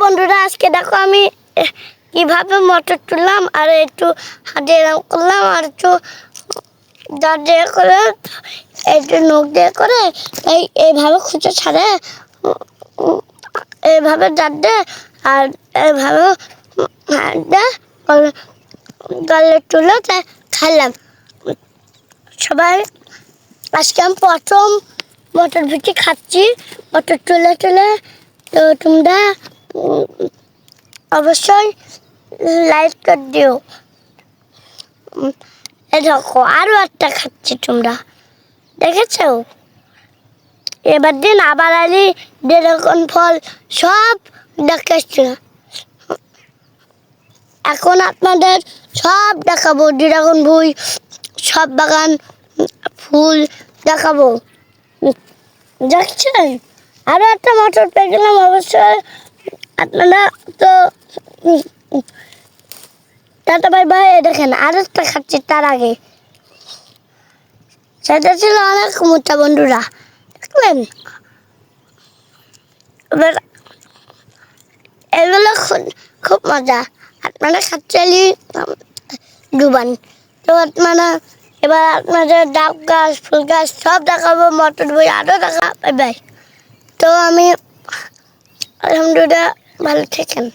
বন্ধুরা আজকে দেখো আমি কিভাবে মটর তুললাম আর একটু হাতে এরকম করলাম আর একটু দাঁত দিয়ে করে একটু নখ দিয়ে করে এইভাবে খুঁজে ছাড়ে এইভাবে দাঁত দিয়ে আর এইভাবে হাত দিয়ে গালে তুলে খাইলাম। সবাই আজকে আমি প্রথম মটর ভুজি খাচ্ছি, মটর তুলে তুলে। তো তোমরা অবশ্যই লাইক করে দিও। এই দেখো আরও একটা খাচ্ছি, তোমরা দেখেছো? এবার দিন আবার আলি ড্রাগন ফল সব দেখাচ্ছি। এখন আপনাদের সব দেখাবো, ড্রাগন ফুল সব বাগান ফুল দেখাবো। দেখছেন আরও একটা মটর পেয়ে গেলাম। অবশ্যই আপনারা তো টাটা বাই বাই। দেখেন আরও একটা খাচ্ছি তার আগে, সেটা ছিল অনেক মোটা বন্ধুরা, দেখলেন? এবার এগুলো খুব মজা। আপনারা খাচ্ছেলি ডুবান। তো আপনারা এবার আপনাদের ডাব গাছ ফুল গাছ সব দেখাবো, মটর বই আরও দেখা। Bye bye. তো আমি আলহামদুলিল্লাহ, ভালো থাকেন।